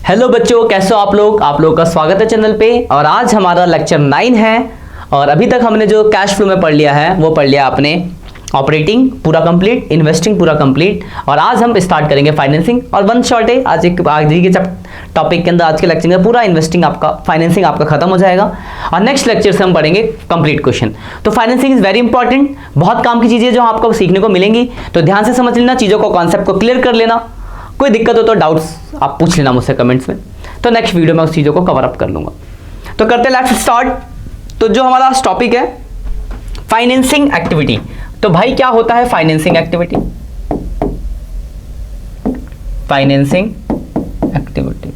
Hello बच्चों, कैसे हो आप लोग का स्वागत है चैनल पे। और आज हमारा लेक्चर 9 है और अभी तक हमने जो कैश फ्लो में पढ़ लिया है वो पढ़ लिया आपने ऑपरेटिंग पूरा कंप्लीट, इन्वेस्टिंग पूरा कंप्लीट, और आज हम स्टार्ट करेंगे फाइनेंसिंग। और वन शॉट है आज के टॉपिक के अंदर, आज के लेक्चर में पूरा इन्वेस्टिंग आपका, फाइनेंसिंग आपका खत्म हो जाएगा और नेक्स्ट लेक्चर से हम पढ़ेंगे कंप्लीट क्वेश्चन। तो फाइनेंसिंग इज वेरी इंपॉर्टेंट, बहुत काम की चीजें जो आपको सीखने को मिलेंगी, तो ध्यान से समझ लेना, चीजों को, कॉन्सेप्ट को क्लियर कर लेना। कोई दिक्कत हो तो डाउट्स आप पूछ लेना मुझसे कमेंट्स में, तो नेक्स्ट वीडियो में उस चीज़ों को कवर अप कर लूंगा। तो करते लेट्स स्टार्ट। तो जो हमारा टॉपिक है फाइनेंसिंग एक्टिविटी, तो भाई क्या होता है फाइनेंसिंग एक्टिविटी? फाइनेंसिंग एक्टिविटी,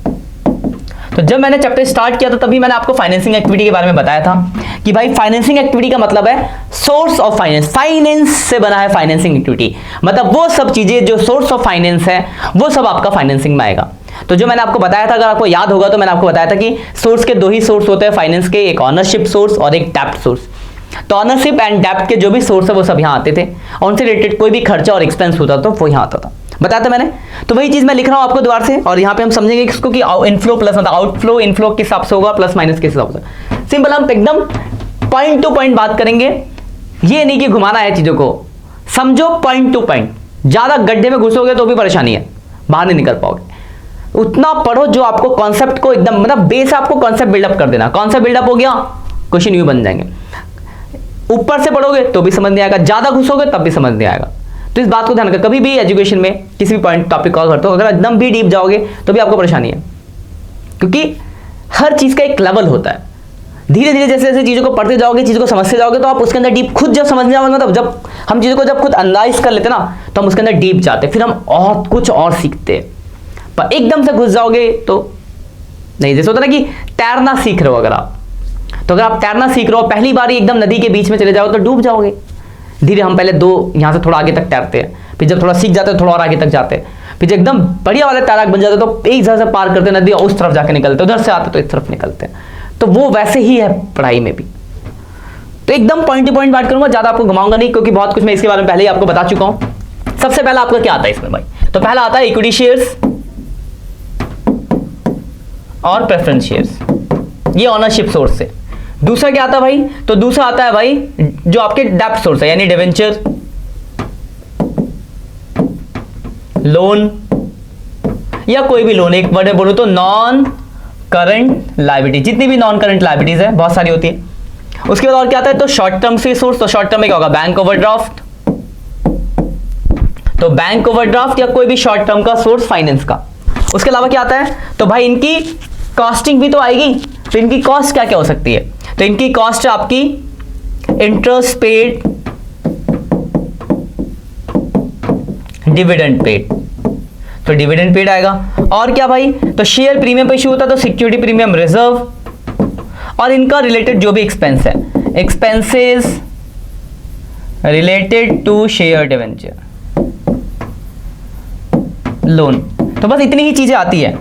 तो जब मैंने चैप्टर स्टार्ट किया था तभी मैंने आपको फाइनेंसिंग एक्टिविटी के बारे में बताया था कि भाई फाइनेंसिंग एक्टिविटी का मतलब है सोर्स ऑफ फाइनेंस। फाइनेंस से बना है फाइनेंसिंग एक्टिविटी, मतलब वो सब चीजें जो सोर्स ऑफ फाइनेंस है वो सब आपका फाइनेंसिंग में आएगा। तो जो मैंने आपको बताया था, अगर आपको याद होगा तो मैंने आपको बताया था कि सोर्स के दो ही सोर्स होते हैं फाइनेंस के, एक ऑनरशिप सोर्स और एक डेप्ट सोर्स। तो ऑनरशिप एंड डेप्ट के जो भी सोर्स है वो सब यहाँ आते थे, उनसे रिलेटेड कोई भी खर्चा और एक्सपेंस होता तो वो यहाँ आता था, बताया था मैंने। तो वही चीज मैं लिख रहा हूँ आपको दोबारा से, और यहाँ पे हम समझेंगे इसको कि इनफ्लो प्लस मतलब आउटफ्लो, इनफ्लो किस हिसाब से होगा, प्लस माइनस किस हिसाब से। सिंपल, हम एकदम पॉइंट टू पॉइंट बात करेंगे, ये नहीं कि घुमाना है चीजों को, समझो पॉइंट टू पॉइंट। ज्यादा गड्ढे में घुसोगे तो भी परेशानी है, बाहर नहीं निकल पाओगे। उतना पढ़ो जो आपको कॉन्सेप्ट को एकदम, मतलब बेस आपको कॉन्सेप्ट बिल्डअप कर देना। कॉन्सेप्ट बिल्डअप हो गया, क्वेश्चन यूं बन जाएंगे। ऊपर से पढ़ोगे तो भी समझ नहीं आएगा, ज्यादा घुसोगे तब भी समझ नहीं आएगा। तो इस बात को ध्यान रखो, कभी भी एजुकेशन में किसी भी पॉइंट टॉपिक कॉल करते हो, अगर एकदम भी डीप जाओगे तो भी आपको परेशानी है, क्योंकि हर चीज का एक लेवल होता है। धीरे धीरे जैसे जैसे चीजों को पढ़ते जाओगे, चीजों को समझते जाओगे, तो आप उसके अंदर डीप खुद जब समझने जाओगे, मतलब जब हम चीजों को जब खुद एनालाइज कर लेते ना, तो हम उसके अंदर डीप जाते, फिर हम और कुछ और सीखते हैं। पर एकदम से घुस जाओगे तो नहीं। जैसे होता ना कि तैरना सीख रहे हो अगर आप, तो अगर आप तैरना सीख रहे हो, पहली बार ही एकदम नदी के बीच में चले जाओ तो डूब जाओगे। धीरे हम पहले यहाँ से थोड़ा आगे तक तैरते हैं, फिर जब थोड़ा सीख जाते हैं थोड़ा और आगे तक जाते हैं, फिर जब एकदम बढ़िया वाले तैराक बन जाते तो एक जगह से पार करते नदी और उस तरफ जाके निकलते, उधर से आते तो इस तरफ निकलते हैं। तो वो वैसे ही है पढ़ाई में भी। तो एकदम पॉइंट टू पॉइंट बात करूंगा, ज्यादा आपको घुमाऊंगा नहीं, क्योंकि बहुत कुछ मैं इसके बारे में पहले ही आपको बता चुका हूं। सबसे पहला आपका क्या आता है इसमें भाई? तो पहला आता है इक्विटी शेयर्स और प्रेफरेंस शेयर्स, ये ओनरशिप सोर्स से। दूसरा क्या आता है भाई? तो दूसरा आता है भाई जो आपके डेब्ट सोर्स है, यानी डिवेंचर, लोन, या कोई भी लोन, एक वर्ड में बोलो तो नॉन करंट लायबिलिटी। जितनी भी नॉन करंट लायबिलिटीज है, बहुत सारी होती है। उसके बाद और क्या आता है? तो शॉर्ट टर्म से सोर्स। तो शॉर्ट टर्म में क्या होगा? Bank overdraft. तो बैंक ओवरड्राफ्ट या कोई भी शॉर्ट टर्म का सोर्स फाइनेंस का। उसके अलावा क्या आता है? तो भाई इनकी कॉस्टिंग भी तो आएगी, तो इनकी कॉस्ट क्या क्या हो सकती है? तो इनकी कॉस्ट है आपकी इंटरेस्ट पेड, डिविडेंड पेड, तो डिविडेंड पेड आएगा। और क्या भाई? तो शेयर प्रीमियम पे इशू होता है, तो सिक्योरिटी प्रीमियम रिजर्व, और इनका रिलेटेड जो भी एक्सपेंस है, expenses related to share debenture, loan. तो बस इतनी ही चीजें आती है।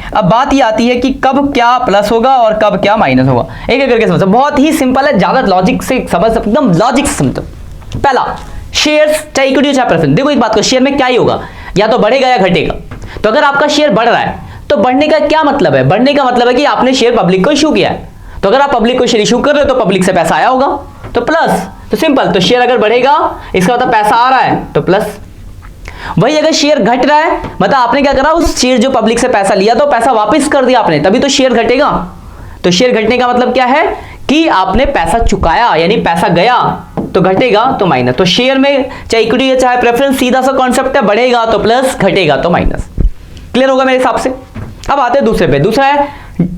अब बात ये आती है कि कब क्या प्लस होगा और कब क्या माइनस होगा, एक एक करके समझो। बहुत ही सिंपल है, ज्यादा लॉजिक से समझ, एकदम लॉजिक से समझो। पहला, शेयर्स चाहे इक्विटी चाहे प्रेफरेंस। देखो एक बात को, शेयर में क्या ही होगा, या तो बढ़ेगा या घटेगा। तो अगर आपका शेयर बढ़ रहा है तो बढ़ने का क्या मतलब है? बढ़ने का मतलब है कि आपने शेयर पब्लिक को इशू किया है। तो अगर आप पब्लिक को शेयर इशू कर रहे हो तो पब्लिक से पैसा आया होगा, तो प्लस। तो सिंपल, तो शेयर अगर बढ़ेगा इसका मतलब पैसा आ रहा है, तो प्लस। वही अगर शेयर घट रहा है, मतलब आपने क्या करा, उस शेयर जो पब्लिक से पैसा लिया तो पैसा वापस कर दिया आपने, तभी तो शेयर घटेगा। तो शेयर घटने का मतलब क्या है कि आपने पैसा चुकाया, यानी पैसा गया तो घटेगा तो माइनस। तो शेयर में चाहे इक्विटी चाहे प्रेफरेंस, सीधा सा कॉन्सेप्ट है, बढ़ेगा तो प्लस, घटेगा तो माइनस। क्लियर होगा मेरे हिसाब से? अब आते हैं दूसरे पे। दूसरा है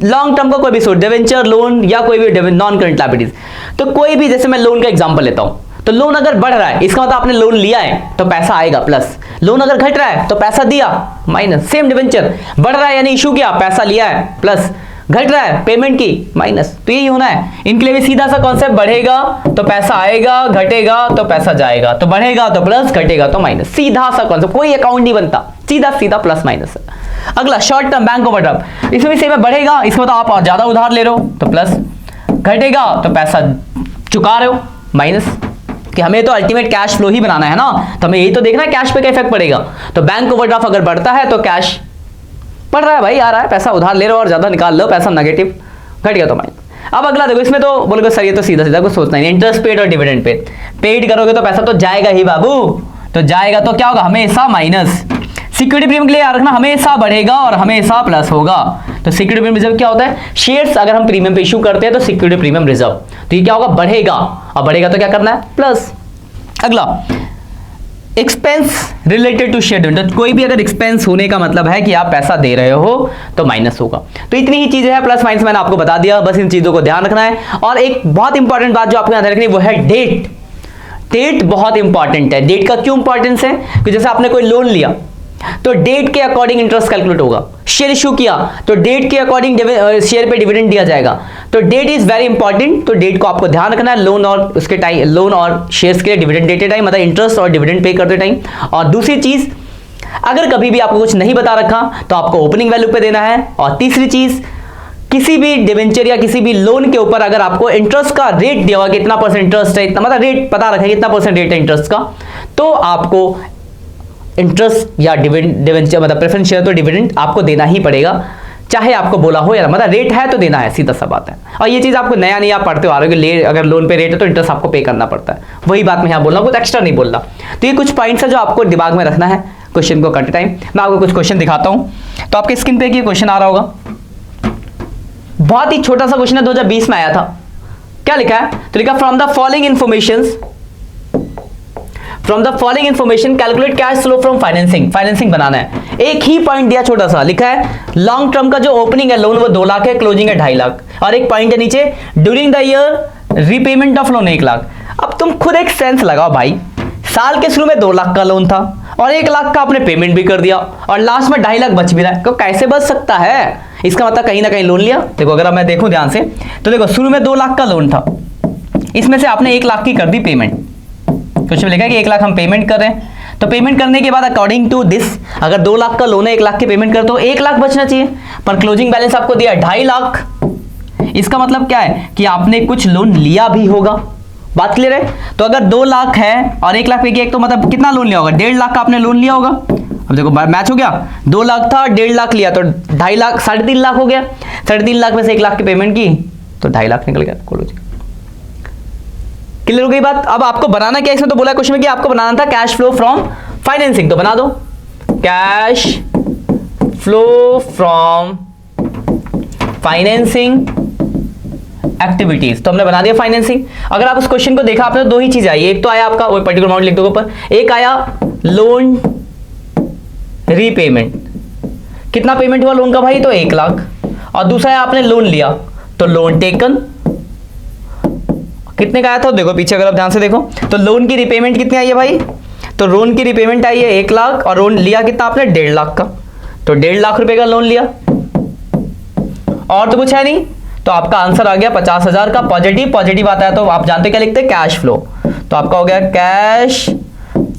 लॉन्ग टर्म का कोई भी सोर्स, डिवेंचर, लोन, या कोई भी नॉन करंट लायबिलिटीज। तो कोई भी, जैसे मैं लोन का एग्जांपल लेता हूं, तो लोन अगर बढ़ रहा है इसका मतलब आपने लोन लिया है तो पैसा आएगा, प्लस। लोन अगर घट रहा है तो पैसा दिया, माइनस। सेम डिवेंचर, बढ़ रहा है यानी इशू किया, पैसा लिया है, प्लस। घट रहा है पेमेंट की, माइनस। तो यही होना है इनके लिए भी, सीधा सा कॉन्सेप्ट, बढ़ेगा तो पैसा आएगा, घटेगा तो पैसा जाएगा, तो बढ़ेगा तो प्लस, घटेगा तो माइनस। सीधा सा कॉन्सेप्ट, कोई अकाउंट नहीं बनता, सीधा सीधा प्लस माइनस। अगला शॉर्ट टर्म बैंक ओवरड्राफ्ट, इसमें भी सेम है, बढ़ेगा इसमें तो आप ज्यादा उधार ले रहे हो तो प्लस, घटेगा तो पैसा चुका रहे हो, माइनस। कि हमें तो अल्टीमेट कैश फ्लो ही बनाना है ना, तो हमें यही तो देखना है कैश पे क्या इफेक्ट पड़ेगा। तो बैंक ओवरड्राफ्ट अगर बढ़ता है तो कैश पढ़ रहा है भाई, आ रहा है पैसा, उधार ले रहे हो और ज्यादा निकाल लो, पैसा नेगेटिव घट गया तो माइनस। अब अगला देखो, इसमें तो बोलोगे सर ये तो सीधा सीधा कुछ सोचना ही नहीं, इंटरेस्ट पेड और डिविडेंड पेड करोगे तो पैसा तो जाएगा ही बाबू, तो जाएगा तो क्या होगा, हमेशा माइनस। सिक्योरिटी प्रीमियम के लिए याद रखना हमेशा बढ़ेगा और हमेशा प्लस होगा। तो सिक्योरिटी प्रीमियम रिजर्व क्या होता है, शेयर्स अगर हम प्रीमियम पे इशू करते हैं तो सिक्योरिटी प्रीमियम रिजर्व, तो ये क्या होगा, बढ़ेगा, और बढ़ेगा तो क्या करना है, प्लस। अगला expense related to share dividend, तो कोई भी अगर एक्सपेंस होने का मतलब है कि आप पैसा दे रहे हो तो माइनस होगा। तो इतनी ही चीजें हैं, प्लस माइनस मैंने आपको बता दिया, बस इन चीजों को ध्यान रखना है। और एक बहुत इंपॉर्टेंट बात जो आपको ध्यान रखनी है वो है डेट। डेट बहुत इंपॉर्टेंट है। डेट का क्यों इंपॉर्टेंस है, कि जैसे आपने कोई लोन लिया तो डेट के अकॉर्डिंग इंटरेस्ट कैलकुलेट होगा, शेयर इशू किया तो डेट के अकॉर्डिंग शेयर पे डिविडेंड दिया जाएगा, तो डेट इज वेरी इंपॉर्टेंट। तो डेट को आपको ध्यान रखना है, लोन और उसके टाइम, लोन और शेयर्स के लिए डिविडेंड देते टाइम, मतलब इंटरेस्ट और डिविडेंड पे करते टाइम। और दूसरी चीज, अगर कभी भी आपको कुछ नहीं बता रखा तो आपको ओपनिंग वैल्यू पे देना है। और तीसरी चीज, किसी भी डिवेंचर या किसी भी लोन के ऊपर अगर आपको इंटरेस्ट का रेट दिया हुआ कि इतना परसेंट इंटरेस्ट है, इतना मतलब रेट पता रखें कितना परसेंट रेट है इंटरेस्ट का, तो आपको इंटरेस्ट या डिवेंचर मतलब प्रेफरेंस शेयर तो डिविडेंड आपको देना ही पड़ेगा, चाहे आपको बोला हो या मतलब रेट है तो देना है, सीधा सा बात है। और ये चीज आपको नया नहीं आप पढ़ते हो आ रहे हो, अगर लोन पे रेट है तो इंटरेस्ट आपको पे करना पड़ता है, वही बात मैं यहाँ बोल रहा हूँ, कुछ एक्स्ट्रा नहीं बोल रहा। तो ये कुछ पॉइंट्स है जो आपको दिमाग में रखना है क्वेश्चन को करते टाइम। मैं आपको कुछ क्वेश्चन दिखाता हूँ, तो आपके स्क्रीन पे ये क्वेश्चन आ रहा होगा, बहुत ही छोटा सा क्वेश्चन है, 2020 में आया था। क्या लिखा है, तो लिखा from the following information calculate cash flow from financing बनाना है। एक ही पॉइंट दिया छोटा सा, लिखा है लॉन्ग टर्म का जो ओपनिंग है लोन वो 2 लाख है, क्लोजिंग है 2.5 लाख, और एक पॉइंट है नीचे during the year repayment of loan 1 lakh. अब तुम खुद एक सेंस लगाओ भाई, साल के शुरू में 2 लाख का लोन था और 1 लाख का आपने पेमेंट भी कर दिया और लास्ट में 2.5 लाख बच भी रहा है, तो कैसे बच सकता है? इसका मतलब कहीं ना कहीं लोन लिया। देखो अगर मैं देखूं ध्यान से तो देखो शुरू में 2 लाख का लोन था, इसमें से आपने 1 लाख की कर दी पेमेंट, क्वेश्चन में लिखा है कि 1 लाख हम पेमेंट कर रहे हैं, तो पेमेंट करने के बाद अकॉर्डिंग टू दिस अगर 2 लाख का लोन है 1 लाख की पेमेंट कर तो 1 लाख बचना चाहिए, पर क्लोजिंग बैलेंस आपको दिया 2.5 लाख। इसका मतलब क्या है कि आपने कुछ लोन लिया भी होगा, बात क्लियर है? तो अगर 2 लाख है और 1 लाख पे एक तो मतलब कितना लोन लिया होगा, 1.5 लाख का आपने लोन लिया होगा। अब देखो मैच हो गया, 2 लाख था 1.5 लाख लिया तो 2.5 लाख 3.5 लाख हो गया, 3.5 लाख में से 1 लाख की पेमेंट की तो 2.5 लाख निकल गया। क्लियर हो गई बात? अब आपको बनाना क्या, इसमें तो बोला क्वेश्चन में कि आपको बनाना था कैश फ्लो फ्रॉम फाइनेंसिंग, तो बना दो cash flow from financing activities, तो हमने बना दिया फाइनेंसिंग। अगर आप उस क्वेश्चन को देखा आपने तो 2 ही चीज आई, एक तो आया आपका वो पर्टिकुलर अमाउंट लिख दो ऊपर, एक आया लोन रीपेमेंट, कितना पेमेंट हुआ लोन का भाई, तो 1 लाख, और दूसरा है आपने लोन लिया तो लोन टेकन कितने का आया था, देखो पीछे अगर आप ध्यान से देखो तो लोन की रिपेमेंट कितनी आई है भाई, तो लोन की रिपेमेंट आई है 1 लाख और लोन लिया कितना आपने 1.5 लाख का, तो 1.5 लाख रुपए का लोन लिया और तो कुछ है नहीं, तो आपका आंसर आ गया 50,000 का। पॉजिटिव आता है तो आप जानते क्या लिखते हैं, कैश फ्लो, तो आपका हो गया cash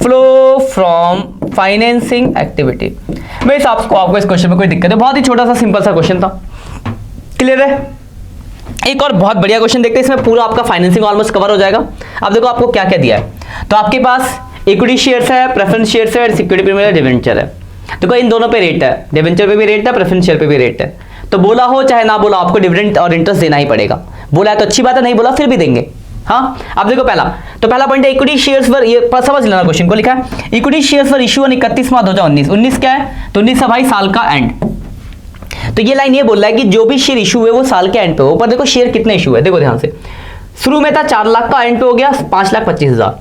flow from financing activity. मेरे हिसाब से आपको इस क्वेश्चन में कोई दिक्कत है, बहुत ही छोटा सा सिंपल सा क्वेश्चन था। क्लियर है? एक और बहुत बढ़िया क्वेश्चन देखते हैं, इसमें पूरा आपका फाइनेंसिंग ऑलमोस्ट कवर हो जाएगा। अब देखो आपको क्या क्या दिया है, तो आपके पास इक्विटी शेयर्स है, प्रेफरेंस शेयर्स है, सिक्योरिटी प्रीमियम है, डिवेंचर है। देखो इन दोनों पे रेट है, डिवेंचर पे भी रेट है, प्रेफरेंस शेयर पे भी रेट है, तो बोला हो चाहे ना बोला आपको डिविडेंड और इंटरेस्ट देना ही पड़ेगा। बोला है तो अच्छी बात है, नहीं बोला फिर भी देंगे। हाँ, अब देखो पहला पॉइंट है इक्विटी शेयर्स पर, ये समझ लेना क्वेश्चन को, लिखा है इक्विटी शेयर्स पर इशू 31 मार्च 2019। 19 क्या है, तो 19 है भाई साल का एंड। तो ये लाइन ये बोल रहा है कि जो भी शेयर इशू है वो साल के एंड पे हो, पर देखो शेयर कितने इशू है, देखो ध्यान से, शुरू में था 4 लाख का, एंड पे हो गया 5,25,000,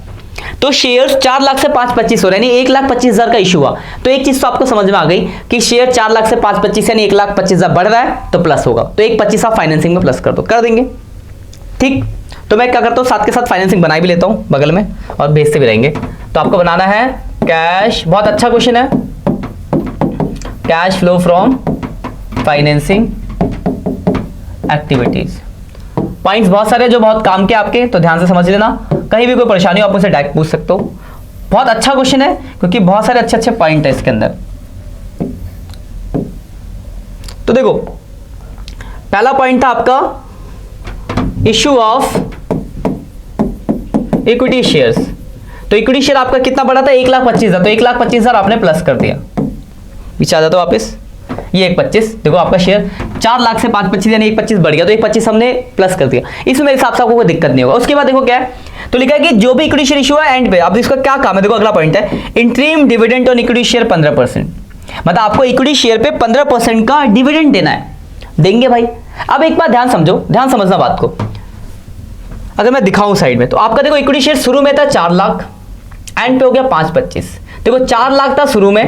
तो शेयर्स 4 लाख से 5,25 हो रहे हैं, यानी 1,25,000 का इशू हुआ। तो एक चीज तो आपको समझ में आ गई कि शेयर 4 लाख से 5,25 यानी 1,25,000 बढ़ रहा है तो प्लस होगा, तो 1,25 आप फाइनेंसिंग में प्लस कर दो, कर देंगे। ठीक, तो मैं क्या करता हूँ साथ के साथ फाइनेंसिंग बना भी लेता हूँ बगल में और भेजते भी रहेंगे। तो आपको बनाना है कैश, बहुत अच्छा क्वेश्चन है, cash flow from financing activities. Points बहुत सारे जो बहुत काम के आपके, तो ध्यान से समझ लेना, कहीं भी कोई परेशानी हो आप मुझसे डायरेक्ट पूछ सकते हो। बहुत अच्छा क्वेश्चन है क्योंकि बहुत सारे अच्छे अच्छे पॉइंट है इसके अंदर। तो देखो पहला पॉइंट था आपका इशू ऑफ इक्विटी शेयर्स, तो इक्विटी शेयर आपका कितना बढ़ा था, 1,25,000, तो 1,25,000 आपने प्लस कर दिया। पीछे आ जाता वापस, ये 1.25, देखो आपका शेयर 4 लाख से 5.25 यानी 1.25 बढ़ गया, तो 1.25 हमने प्लस कर दिया। इसमें मेरे हिसाब से आपको कोई दिक्कत नहीं होगा। उसके बाद देखो क्या है, तो लिखा है कि जो भी इक्विटी शेयर इशू है एंड पे, अब इसका क्या काम है, देखो अगला पॉइंट है interim dividend on equity share 15%, मतलब आपको इक्विटी शेयर पे 15% का डिविडेंड देना है, देंगे भाई। अब एक बात ध्यान समझो, ध्यान समझना बात को, अगर मैं दिखाऊं साइड में, तो आपका देखो इक्विटी शेयर शुरू में था 4 लाख, एंड पे हो गया 5.25, देखो 4 लाख था शुरू में,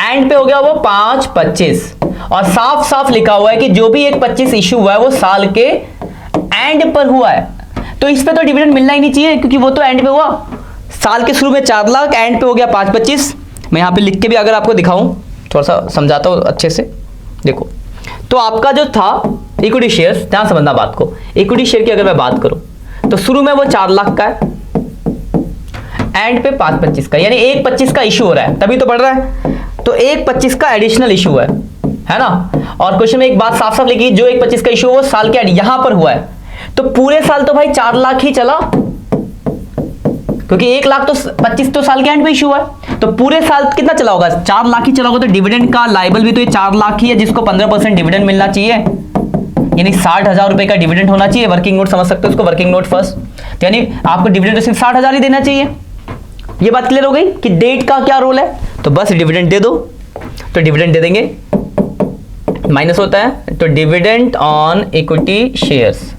एंड पे हो गया वो 5.25, और साफ साफ लिखा हुआ है कि जो भी 1.25 इशू हुआ है वो साल के एंड पर हुआ है, तो इस पे तो डिविडेंड मिलना ही नहीं चाहिए, क्योंकि वो तो एंड पे हुआ। साल के शुरू में 4 लाख, एंड पे हो गया 5.25। मैं यहां पे लिख के भी अगर आपको दिखाऊं, थोड़ा सा समझाता हूं अच्छे से, देखो तो आपका जो था इक्विटी शेयर, ध्यान समझना बात को, इक्विटी शेयर की अगर मैं बात करूं तो शुरू में वो 4 लाख का है, एंड पे 5.25 का, यानी 1.25 का इशू हो रहा है, तभी तो बढ़ रहा है, तो 1.25 का एडिशनल इशू है ना। और क्वेश्चन में एक बात साफ साफ लिखी, जो 1.25 का इशू वो साल के यहां पर हुआ है, तो पूरे साल तो भाई 4 लाख ही चला, क्योंकि 1 लाख तो 25 तो साल के एंड पे इशू हुआ है, तो पूरे साल कितना चला होगा, 4 लाख ही चला होगा, तो डिविडेंड का लायबल भी तो ये 4 लाख ही है, जिसको 15% डिविडेंड मिलना चाहिए, यानी 60,000 रुपए का डिविडेंड होना चाहिए। वर्किंग नोट समझ सकते हो उसको, वर्किंग नोट फर्स्ट, यानी आपको डिविडेंड तो सिर्फ 60,000 ही देना चाहिए। ये बात क्लियर हो गई कि डेट का क्या रोल है, तो बस डिविडेंड दे दो, तो डिविडेंड दे देंगे, माइनस होता है, तो डिविडेंड ऑन इक्विटी शेयर्स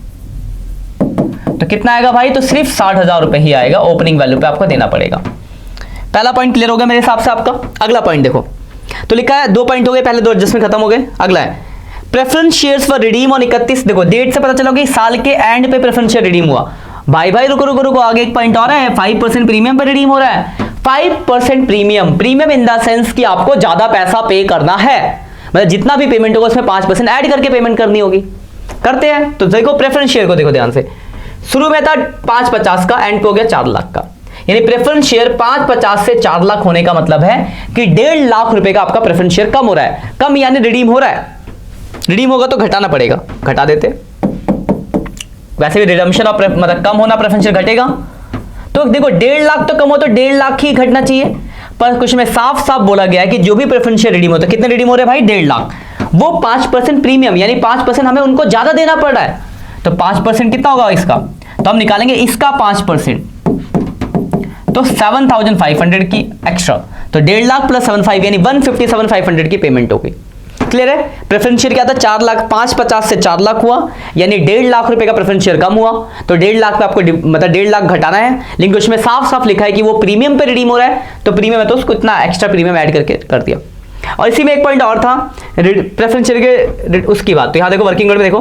तो कितना आएगा भाई, तो सिर्फ 60,000 रुपए ही आएगा, ओपनिंग वैल्यू पे आपको देना पड़ेगा। पहला पॉइंट क्लियर हो गया मेरे हिसाब से आपका। अगला पॉइंट देखो, तो लिखा है 2 पॉइंट हो गए, पहले 2 एडजस्टमेंट खत्म हो गए। अगला है preference shares for redeem on 31, देखो डेट से पता चला कि साल के एंड पे प्रेफरेंस शेयर रिडीम हुआ। भाई रुको आगे एक पॉइंट और है, 5% प्रीमियम पर रिडीम हो रहा है। 5% प्रीमियम इन द सेंस कि आपको ज्यादा पैसा पे करना है, मतलब जितना भी पेमेंट होगा उसमें 5% ऐड करके पेमेंट करनी होगी, करते हैं। तो देखो प्रेफरेंस शेयर को देखो ध्यान से, शुरू में था 5.50 का, एंड पे हो गया 4 लाख का, यानी प्रेफरेंस शेयर 5.50 से 4 लाख होने का मतलब है कि 1.5 लाख रुपए का आपका प्रेफरेंस शेयर कम हो रहा है, कम यानी रिडीम हो रहा है। रिडीम होगा तो घटाना पड़ेगा, घटा देते, वैसे भी रिडम्पशन और मतलब कम होना प्रेफरेंस शेयर घटेगा, तो देखो 1.5 लाख तो कम हो तो 1.5 लाख ही घटना चाहिए, पर कुछ में साफ साफ बोला गया है कि जो भी प्रेफरेंस शेयर रिडीम होता है, कितने रिडीम हो रहे हैं भाई, 1.5 लाख, वो 5% प्रीमियम यानी 5% हमें उनको ज्यादा देना पड़ रहा है, तो 5% कितना होगा इसका, तो हम निकालेंगे इसका 5%, तो 7,500 की एक्स्ट्रा, तो 1.5 लाख प्लस 7,500 यानी 157,500 की पेमेंट होगी। क्लियर है। प्रेफरेंस शेयर क्या था, 4 लाख, 5.50 से 4 लाख हुआ, यानी 1.5 लाख रुपए का प्रेफरेंस शेयर कम हुआ, तो 1.5 लाख पे आपको मतलब 1.5 लाख घटाना है, लेकिन उसमें साफ साफ लिखा है कि वो प्रीमियम पे रिडीम हो रहा है, तो प्रीमियम है तो उसको इतना एक्स्ट्रा प्रीमियम ऐड करके कर दिया। और इसी में एक पॉइंट और था प्रेफरेंस शेयर के उसकी बात, तो यहां देखो वर्किंग नोट में देखो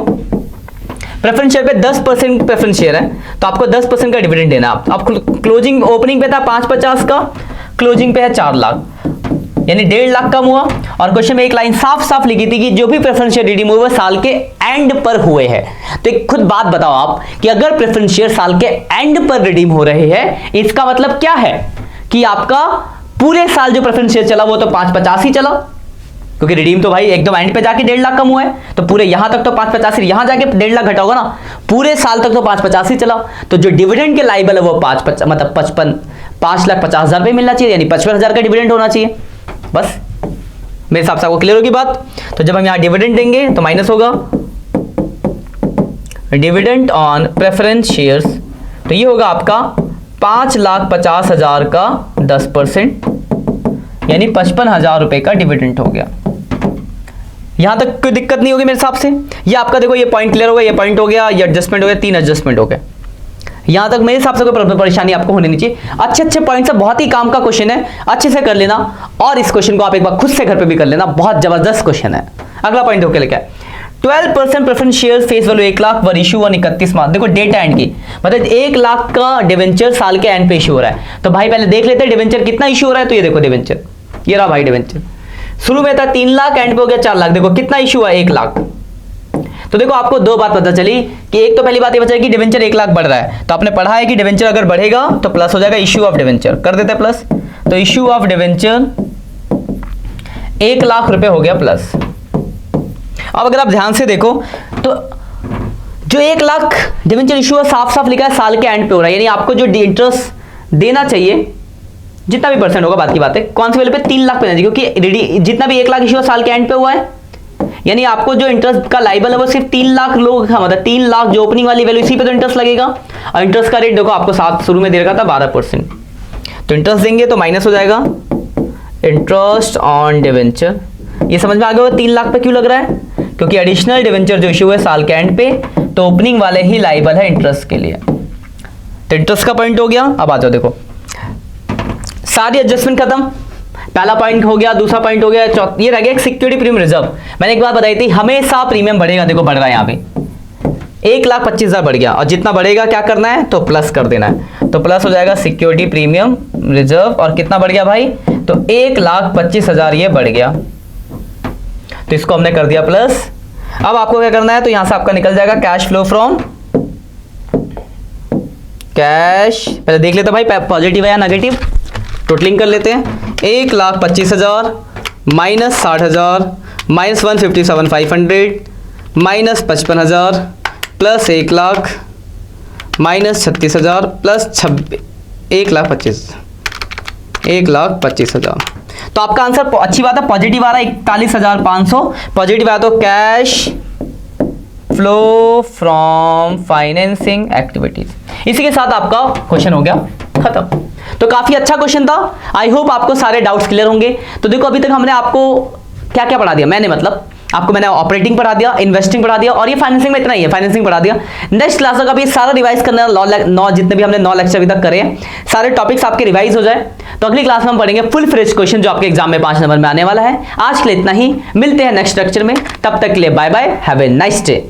प्रेफरेंस शेयर पे 10% प्रेफरेंस शेयर है, तो आपको 10% का डिविडेंड देना है। आप क्लोजिंग ओपनिंग पे था 5.50 का, क्लोजिंग पे है 4 लाख, यानी 1.5 लाख कम हुआ। और क्वेश्चन में एक लाइन साफ साफ लिखी थी कि जो भी प्रेफरेंस शेयर रिडीम हुए साल के एंड पर हुए हैं। तो एक खुद बात बताओ आप कि अगर प्रेफरेंस शेयर साल के एंड पर रिडीम हो रहे हैं, इसका मतलब क्या है कि आपका पूरे साल जो प्रेफरेंस शेयर चला वो तो 5.50 ही चला, क्योंकि रिडीम तो भाई एकदम एंड पे जाके 1.5 लाख कम हुआ है, तो पूरे यहां तक तो 5.50, यहां जाके 1.5 लाख घटा होगा ना, पूरे साल तक तो 5.50 ही चला। तो जो डिविडेंड के लायबल है वो 5,50,000 रुपए मिलना चाहिए, यानी 55,000 का डिविडेंड होना चाहिए। बस मेरे हिसाब से आपको क्लियर होगी बात। तो जब हम यहां डिविडेंड देंगे तो माइनस होगा डिविडेंड ऑन प्रेफरेंस शेयर्स, तो ये होगा आपका 5,50,000 का 10%, यानी 55,000 रुपए का डिविडेंड हो गया। यहां तक कोई दिक्कत नहीं होगी मेरे हिसाब से। ये आपका देखो ये पॉइंट क्लियर हो गया, ये पॉइंट हो गया, ये एडजस्टमेंट हो गया, 3 एडजस्टमेंट हो गए। यहां तक मेरे हिसाब से कोई परेशानी आपको होनी नहीं चाहिए। अच्छे अच्छे पॉइंट्स है, बहुत ही काम का क्वेश्चन है, अच्छे से कर लेना, और इस क्वेश्चन को आप एक बार खुद से घर पे भी कर लेना, बहुत जबरदस्त क्वेश्चन है। अगला पॉइंट होकर लिखा है 12% preference share face value 1 lakh were issue on 31 मार्च। देखो डेट एंड की, मतलब 1 लाख का डिवेंचर साल के एंड पे इशू हो रहा है। तो भाई पहले देख लेते हैं डिवेंचर कितना इशू हो रहा है। तो ये देखो डिवेंचर, ये रहा भाई डिवेंचर, शुरू में था 3 लाख, एंड पे हो गया 4 लाख। देखो कितना इशू हुआ, 1 लाख। तो देखो आपको दो बात पता चली कि एक तो पहली बात ये बचा कि डिवेंचर 1 लाख बढ़ रहा है, तो आपने पढ़ा है कि डिवेंचर अगर बढ़ेगा तो प्लस हो जाएगा इश्यू ऑफ डिवेंचर, कर देते हैं प्लस। तो इश्यू ऑफ डिवेंचर 1 लाख रुपए हो गया प्लस। अब अगर आप ध्यान से देखो तो जो 1 लाख डिवेंचर इशू है साफ साफ लिखा है साल के एंड पे हो रहा है, यानी आपको जो इंटरेस्ट देना चाहिए जितना भी परसेंट होगा बात की बात है, कौन सी वैल्यू पे 3 लाख पे जाएगी, क्योंकि जितना भी 1 लाख इश्यू साल के एंड पे हुआ है, यानी आपको जो इंटरेस्ट का लाइबल है वो सिर्फ 3 लाख लोग का, मतलब 3 लाख जो ओपनिंग वाली वैल्यू, इसी पे तो इंटरेस्ट लगेगा। और इंटरेस्ट का रेट देखो आपको साथ शुरू में दे रखा था 12%, तो इंटरेस्ट देंगे तो माइनस हो जाएगा इंटरेस्ट ऑन डिवेंचर। ये समझ में आ गया 3 लाख पे क्यों लग रहा है, क्योंकि एडिशनल डिवेंचर जो इश्यू है साल के एंड पे, तो ओपनिंग वाले ही लाइबल है इंटरेस्ट के लिए। तो इंटरेस्ट का पॉइंट हो गया। अब आ जाओ, देखो सारी एडजस्टमेंट खत्म, पहला पॉइंट हो गया, दूसरा पॉइंट हो गया, ये रह गया सिक्योरिटी प्रीमियम रिजर्व। मैंने एक बात बताई थी, हमेशा प्रीमियम बढ़ेगा, देखो बढ़ रहा है यहाँ पे 1,25,000 बढ़ गया, और जितना बढ़ेगा क्या करना है, तो प्लस कर देना है, तो प्लस हो जाएगा सिक्योरिटी प्रीमियम रिजर्व। और कितना बढ़ गया भाई, तो 1,25,000 ये बढ़ गया, तो इसको हमने कर दिया प्लस। अब आपको क्या करना है, तो यहां से आपका निकल जाएगा कैश फ्लो फ्रॉम कैश, पहले देख लेते हैं भाई पॉजिटिव है या नेगेटिव, टोटलिंग कर लेते हैं। 1,25,000 minus 60,000 minus 157,500 minus 55,000 plus 1 lakh minus 36,000 plus 1,25,000। तो आपका आंसर अच्छी बात है, पॉजिटिव आ रहा है 41,500 पॉजिटिव आया, तो cash flow from financing activities. इसी के साथ आपका क्वेश्चन हो गया खत्म। तो काफी अच्छा क्वेश्चन था, आई होप आपको सारे डाउट्स क्लियर होंगे। तो देखो अभी तक हमने आपको क्या क्या पढ़ा दिया, मैंने ऑपरेटिंग पढ़ा दिया, इन्वेस्टिंग पढ़ा दिया, और ये फाइनेंसिंग में इतना ही है, फाइनेंसिंग पढ़ा दिया। नेक्स्ट क्लास का भी सारा रिवाइज करना, 9 जितने भी हमने 9 लेक्चर अभी तक करे हैं, सारे टॉपिक्स आपके रिवाइज हो जाए। तो अगली क्लास में हम पढ़ेंगे फुल फ्रेश क्वेश्चन जो आपके एग्जाम में 5 नंबर में आने वाला है। आज के लिए इतना ही, मिलते हैं नेक्स्ट लेक्चर में, तब तक के लिए bye bye, have a nice day.